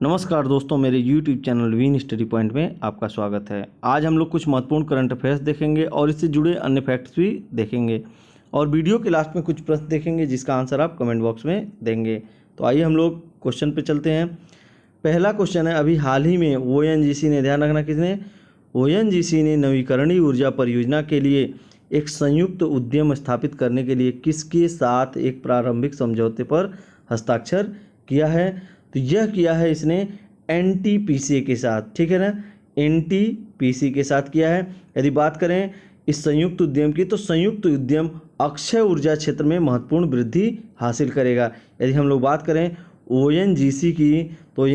नमस्कार दोस्तों, मेरे YouTube channel win study point में आपका स्वागत है। आज हम लोग कुछ महत्वपूर्ण करंट अफेयर्स देखेंगे और इससे जुड़े अन्य फैक्ट्स भी देखेंगे और वीडियो के लास्ट में कुछ प्रश्न देखेंगे जिसका आंसर आप कमेंट बॉक्स में देंगे। तो आइए हम लोग क्वेश्चन पे चलते हैं। पहला क्वेश्चन है, अभी हाल ही में ONGC ने, ध्यान रखना किसने, ONGC ने नवीकरणीय ऊर्जा परियोजना के लिए एक संयुक्त उद्यम स्थापित करने के लिए किसके साथ एक प्रारंभिक समझौते पर हस्ताक्षर किया है? तो यह किया है इसने NTPC के साथ, ठीक है ना, NTPC के साथ किया है। यदि बात करें इस संयुक्त उद्यम की, तो संयुक्त उद्यम अक्षय ऊर्जा क्षेत्र में महत्वपूर्ण वृद्धि हासिल करेगा। यदि हम लोग बात करें ONGC की, तो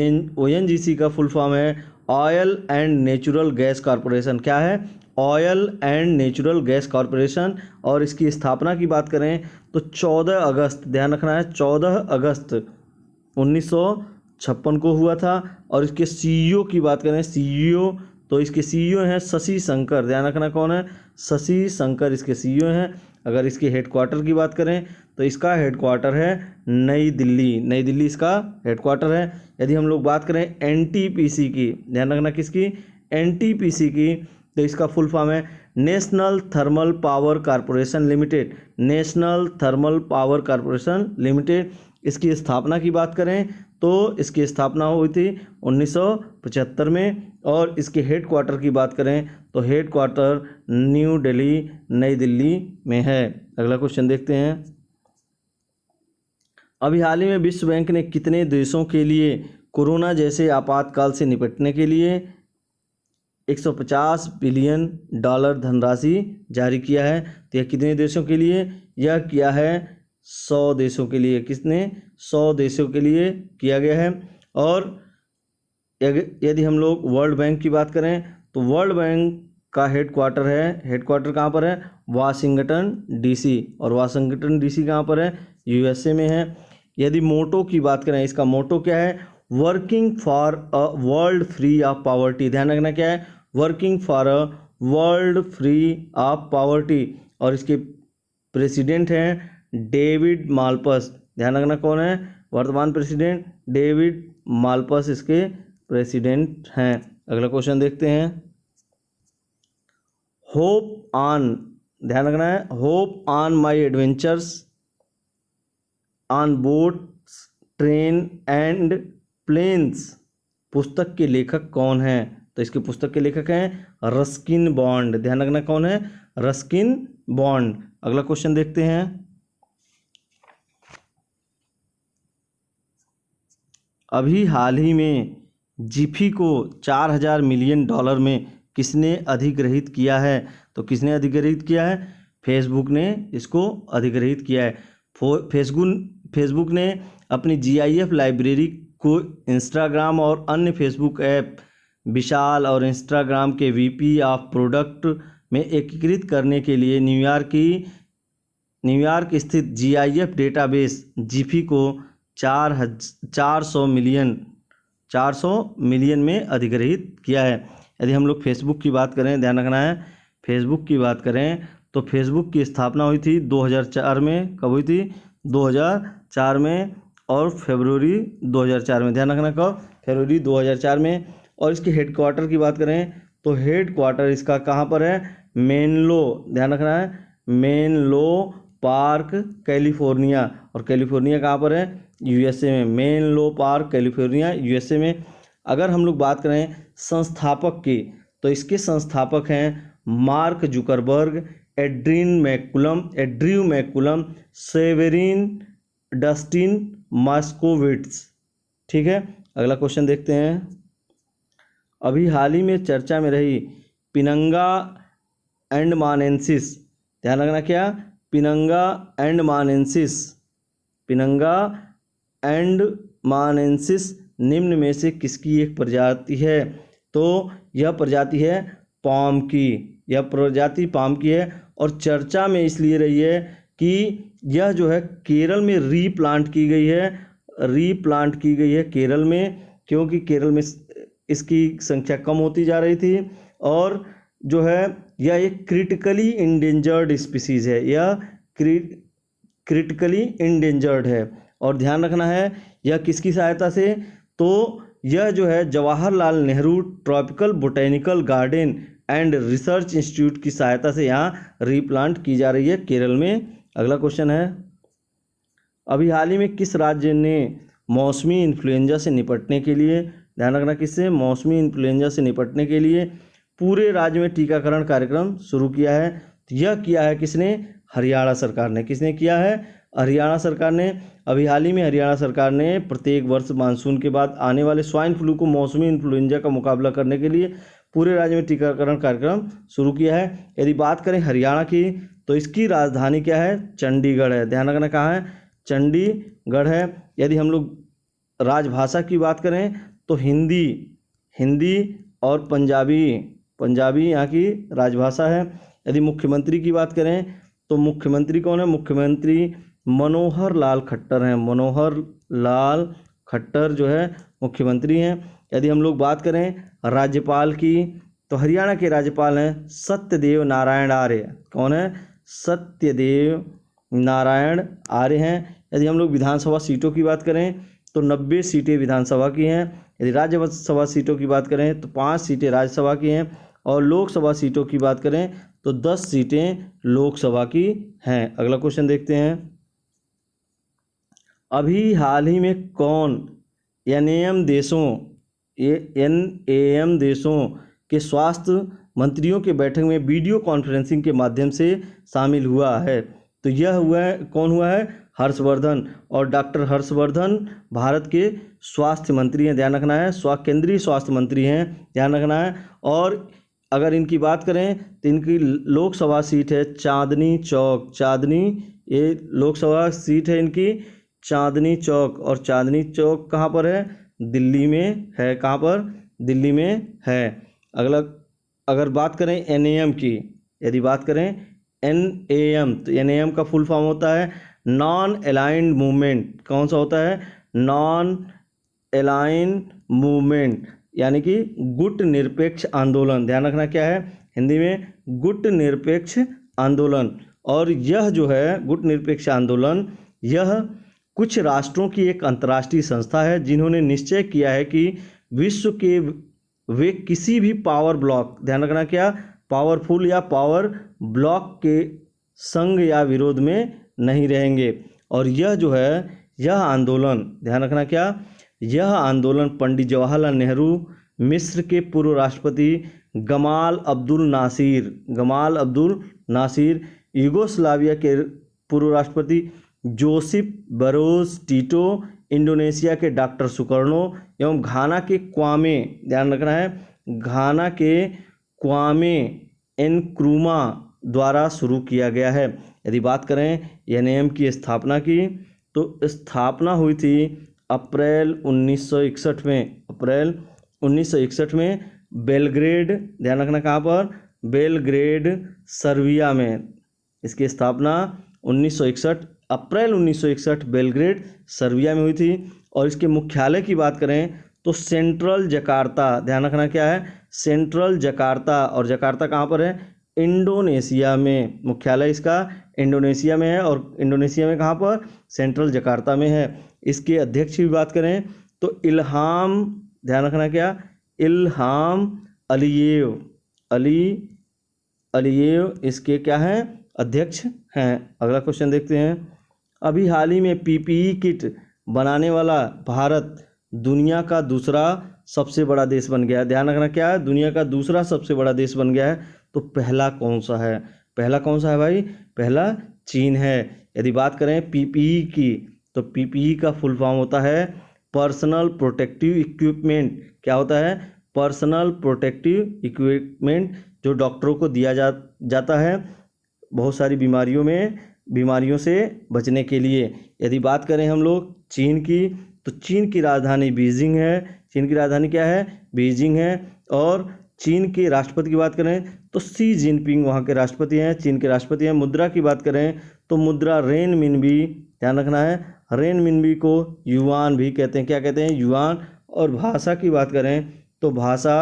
ONGC का फुल फॉर्म है oil and natural gas corporation. क्या है? Oil and natural gas corporation. और इसकी स्थापना की बात करें तो 14 अगस्त, ध्यान रखना है, 14 अगस्त 1956 को हुआ था। और इसके CEO की बात करें, CEO, तो इसके CEO हैं शशि शंकर, ध्यान रखना कौन है, शशि शंकर इसके CEO हैं। अगर इसके हेडक्वार्टर की बात करें तो इसका हेडक्वार्टर है नई दिल्ली, नई दिल्ली इसका हेडक्वार्टर है। यदि हम लोग बात करें NTPC की, ध्यान रखना किसकी, NTPC की, तो इसका फुल फॉर्म है national thermal power corporation limited, national thermal power corporation limited. इसकी स्थापना की बात करें तो इसकी स्थापना हुई थी 1975 में। और इसके हेडक्वार्टर की बात करें तो हेडक्वार्टर न्यू दिल्ली, नई दिल्ली में है। अगला क्वेश्चन देखते हैं। अभी हाल ही में विश्व बैंक ने कितने देशों के लिए कोरोना जैसे आपातकाल से निपटने के लिए 150 बिलियन डॉलर धनराशि जारी किया है? तो यह कितने देशों के लिए? यह किया है 100 देशों के लिए। किसने? 100 देशों के लिए किया गया है। और यदि हम लोग वर्ल्ड बैंक की बात करें तो वर्ल्ड बैंक का हेडक्वार्टर है, हेडक्वार्टर कहाँ पर है? Washington DC। और वाशिंगटन DC कहाँ पर है? USA में है। यदि मोटो की बात करें, इसका मोटो क्या है? Working for a world free of poverty. ध्यान रखना क्या है? Working for a world free of poverty. और इसके प्रेसिडेंट हैं डेविड माल्पस, ध्यान रखना कौन है वर्तमान प्रेसिडेंट? डेविड माल्पस इसके प्रेसिडेंट हैं। अगला क्वेश्चन देखते हैं। होप ऑन, ध्यान रखना है, hop on my adventures on boats, train and planes पुस्तक के लेखक कौन हैं? तो इसके पुस्तक के लेखक हैं रस्किन बॉन्ड, ध्यान रखना कौन है? Ruskin bond. अगला क्वेश्चन देखते हैं। अभी हाल ही में जिफी को 4000 मिलियन डॉलर में किसने अधिग्रहित किया है? तो किसने अधिग्रहित किया है? फेसबुक ने इसको अधिग्रहित किया है। फेसबुक ने अपनी GIF लाइब्रेरी को इंस्टाग्राम और अन्य फेसबुक ऐप विशाल और इंस्टाग्राम के VP ऑफ प्रोडक्ट में एकीकृत करने के लिए न्यूयॉर्क स्थित GIF डेटाबेस जिफी को 400 मिलियन में अधिग्रहित किया है। यदि हम लोग फेसबुक की बात करें, ध्यान रखना है, फेसबुक की बात करें तो फेसबुक की स्थापना हुई थी 2004 में। कब हुई थी? 2004 में। और फरवरी 2004 में, ध्यान रखना कब? फरवरी 2004 में। और इसके हेडक्वार्टर की बात करें तो हेडक्वार्टर इसका कहाँ पर है? मेनलो, ध्यान रखना है, मेनलो पार्क, कैलिफोर्निया। और कैलिफोर्निया कहाँ पर है? USA में। मेनलो पार्क, कैलिफोर्निया, USA में। अगर हम लोग बात करें संस्थापक की, तो इसके संस्थापक हैं Mark Zuckerberg, Andrew McCollum, Saverin Dustin Moskovitz, ठीक है। अगला क्वेश्चन देखते हैं। अभी हाल ही में चर्चा में रही पिनंगा एंडमानेंसिस, ध्यान रखना क्या? पिनंगा एंडमानेंसिस निम्न में से किसकी एक प्रजाति है? तो यह प्रजाति है पाम की, यह प्रजाति पाम की है। और चर्चा में इसलिए रही है कि यह जो है केरल में रीप्लांट की गई है केरल में, क्योंकि केरल में इसकी संख्या कम होती जा रही थी। और जो है यह एक क्रिटिकली इंडेंजर्ड स्पीसीज है, यह क्रिटिकली इंडेंजर्ड है। और ध्यान रखना है यह किसकी सहायता से? तो यह जो है Jawaharlal Nehru tropical botanical garden and research institute की सहायता से यहाँ रीप्लांट की जा रही है केरल में। अगला क्वेश्चन है, अभी हाल ही में किस राज्य ने मौसमी इन्फ्लुएंजा से निपटने के लिए, ध्यान रखना किससे, मौसमी इन्फ्लुएंजा से निपटने के लिए पूरे राज्य में टीकाकरण कार्यक्रम शुरू किया है? तो यह किया है किसने? हरियाणा सरकार ने। किसने किया है? हरियाणा सरकार ने। अभी हाल ही में हरियाणा सरकार ने प्रत्येक वर्ष मानसून के बाद आने वाले स्वाइन फ्लू को मौसमी इन्फ्लुएंजा का मुकाबला करने के लिए पूरे राज्य में टीकाकरण कार्यक्रम शुरू किया है। यदि बात करें हरियाणा की तो इसकी राजधानी क्या है? चंडीगढ़ है। ध्यान रखना कहाँ है? चंडीगढ़ है। यदि हम लोग राजभाषा की बात करें तो हिंदी और पंजाबी यहाँ की राजभाषा है। यदि मुख्यमंत्री की बात करें तो मुख्यमंत्री कौन है? मुख्यमंत्री मनोहर लाल खट्टर हैं। मनोहर लाल खट्टर जो है मुख्यमंत्री हैं। यदि हम लोग बात करें राज्यपाल की तो हरियाणा के राज्यपाल हैं सत्यदेव नारायण आर्य। कौन है? सत्यदेव नारायण आर्य हैं। यदि हम लोग विधानसभा सीटों की बात करें तो 90 सीटें विधानसभा की हैं। यदि राज्यसभा सीटों की बात करें तो 5 सीटें राज्यसभा की हैं और लोकसभा सीटों की बात करें तो 10 सीटें लोकसभा की हैं। अगला क्वेश्चन देखते हैं, अभी हाल ही में कौन NAM देशों के स्वास्थ्य मंत्रियों के बैठक में वीडियो कॉन्फ्रेंसिंग के माध्यम से शामिल हुआ है? तो यह हुआ है, कौन हुआ है? हर्षवर्धन। और डॉक्टर हर्षवर्धन भारत के स्वास्थ्य मंत्री हैं। ध्यान रखना है, केंद्रीय स्वास्थ्य मंत्री हैं। ध्यान रखना है। और अगर इनकी बात करें तो इनकी लोकसभा सीट है चांदनी चौक। ये लोकसभा सीट है इनकी चांदनी चौक। और चांदनी चौक कहाँ पर है? दिल्ली में है। कहाँ पर? दिल्ली में है। अगला अगर बात करें NAM की, यदि बात करें NAM तो NAM का फुल फॉर्म होता है नॉन अलाइंड मूवमेंट। कौन सा होता है? नॉन अलाइंड मूवमेंट, यानी कि गुट निरपेक्ष आंदोलन। ध्यान रखना क्या है? हिंदी में गुट निरपेक्ष आंदोलन। और यह जो है गुट निरपेक्ष आंदोलन, यह कुछ राष्ट्रों की एक अंतर्राष्ट्रीय संस्था है जिन्होंने निश्चय किया है कि विश्व के वे किसी भी पावर ब्लॉक, ध्यान रखना क्या, पावरफुल या पावर ब्लॉक के संग या विरोध में नहीं रहेंगे। और यह जो है यह आंदोलन, ध्यान रखना क्या, यह आंदोलन पंडित जवाहरलाल नेहरू, मिस्र के पूर्व राष्ट्रपति गमाल अब्दुल नासिर, यूगोस्लाविया के पूर्व राष्ट्रपति जोसेफ बरोज टीटो, इंडोनेशिया के डॉक्टर सुकर्णो एवं घाना के क्वामे, ध्यान रखना है, घाना के क्वामे एनक्रूमा द्वारा शुरू किया गया है। यदि बात करें NAM की स्थापना की तो स्थापना हुई थी अप्रैल 1961 में। अप्रैल 1961 में बेलग्रेड, ध्यान रखना कहाँ पर, बेलग्रेड सर्बिया में। इसकी स्थापना 1961 अप्रैल 1961 बेलग्रेड सर्बिया में हुई थी। और इसके मुख्यालय की बात करें तो सेंट्रल जकार्ता, ध्यान रखना क्या है, सेंट्रल जकार्ता। और जकार्ता कहाँ पर है? इंडोनेशिया में। मुख्यालय इसका इंडोनेशिया में है। और इंडोनेशिया में कहाँ पर? सेंट्रल जकार्ता में है। इसके अध्यक्ष की बात करें तो इल्हाम, ध्यान रखना क्या, इल्हाम अलीयेव इसके क्या हैं? अध्यक्ष हैं। अगला क्वेश्चन देखते हैं, अभी हाल ही में PPE किट बनाने वाला भारत दुनिया का दूसरा सबसे बड़ा देश बन गया है। ध्यान रखना क्या है, दुनिया का दूसरा सबसे बड़ा देश बन गया है। तो पहला कौन सा है? पहला कौन सा है भाई? पहला चीन है। यदि बात करें PPE की तो PPE का फुल फॉर्म होता है पर्सनल प्रोटेक्टिव इक्विपमेंट। क्या होता है? पर्सनल प्रोटेक्टिव इक्विपमेंट, जो डॉक्टरों को दिया जाता है बहुत सारी बीमारियों से बचने के लिए। यदि बात करें हम लोग चीन की तो चीन की राजधानी बीजिंग है। चीन की राजधानी क्या है? बीजिंग है। और चीन के राष्ट्रपति की बात करें तो शी जिनपिंग वहाँ के राष्ट्रपति हैं, चीन के राष्ट्रपति हैं। मुद्रा की बात करें तो मुद्रा रेनमिनबी, ध्यान रखना है, रेनमिनबी को युआन भी कहते हैं। क्या कहते हैं? युआन। और भाषा की बात करें तो भाषा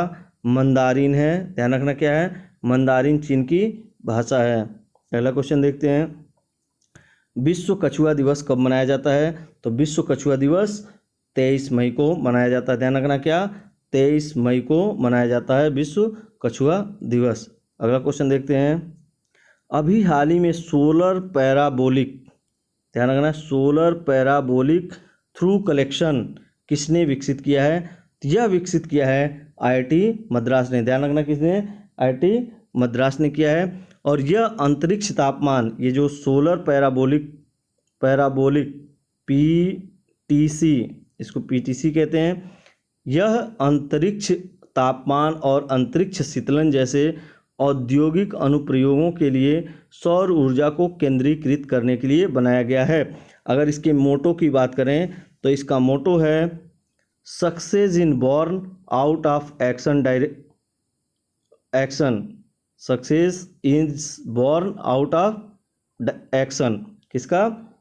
मंदारिन है। ध्यान रखना क्या है? मंदारिन चीन की भाषा है। अगला क्वेश्चन देखते हैं, विश्व कछुआ दिवस कब मनाया जाता है? तो विश्व कछुआ दिवस 23 मई को मनाया जाता है। ध्यान रखना क्या, 23 मई को मनाया जाता है विश्व कछुआ दिवस। अगला क्वेश्चन देखते हैं। अभी हाल ही में सोलर पैराबोलिक, ध्यान रखना, सोलर पैराबोलिक थ्रू कलेक्शन किसने विकसित किया है? यह विकसित किया है आईआईटी मद्रास ने। ध्यान रखना, किसने? आईआईटी मद्रास ने किया है। और यह अंतरिक्ष तापमान, ये जो सोलर पैराबोलिक पीटीसी, इसको पीटीसी कहते हैं, यह अंतरिक्ष तापमान और अंतरिक्ष शीतलन जैसे औद्योगिक अनुप्रयोगों के लिए सौर ऊर्जा को केंद्रीकृत करने के लिए बनाया गया है। अगर इसके मोटो की बात करें तो इसका मोटो है success in born out of action success is born out of action. किसका?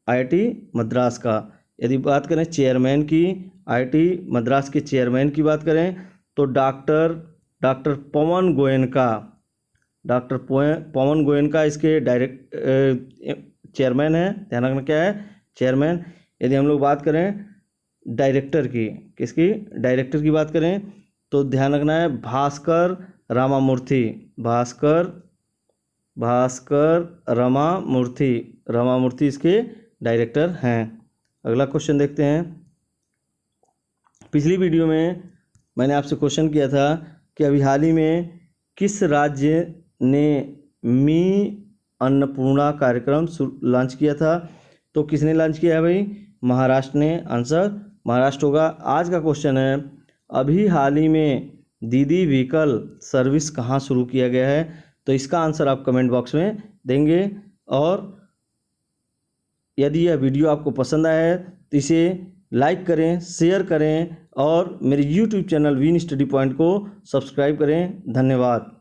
आईआईटी मद्रास का। यदि बात करें चेयरमैन की, आईआईटी मद्रास के चेयरमैन की बात करें तो डॉक्टर पवन गोयनका इसके चेयरमैन है। ध्यान रखना क्या है? चेयरमैन। यदि हम लोग बात करें डायरेक्टर की, किसकी? डायरेक्टर की बात करें तो ध्यान रखना है भास्कर रामामूर्ति इसके डायरेक्टर हैं। अगला क्वेश्चन देखते हैं। पिछली वीडियो में मैंने आपसे क्वेश्चन किया था कि अभी हाल ही में किस राज्य ने मी अन्नपूर्णा कार्यक्रम लॉन्च किया था? तो किसने लॉन्च किया है भाई? महाराष्ट्र ने। आंसर महाराष्ट्र होगा। आज का क्वेश्चन है, अभी हाल ही में दीदी व्हीकल सर्विस कहाँ शुरू किया गया है? तो इसका आंसर आप कमेंट बॉक्स में देंगे। और यदि यह वीडियो आपको पसंद आया है तो इसे लाइक करें, शेयर करें और मेरे YouTube channel win study point को सब्सक्राइब करें। धन्यवाद।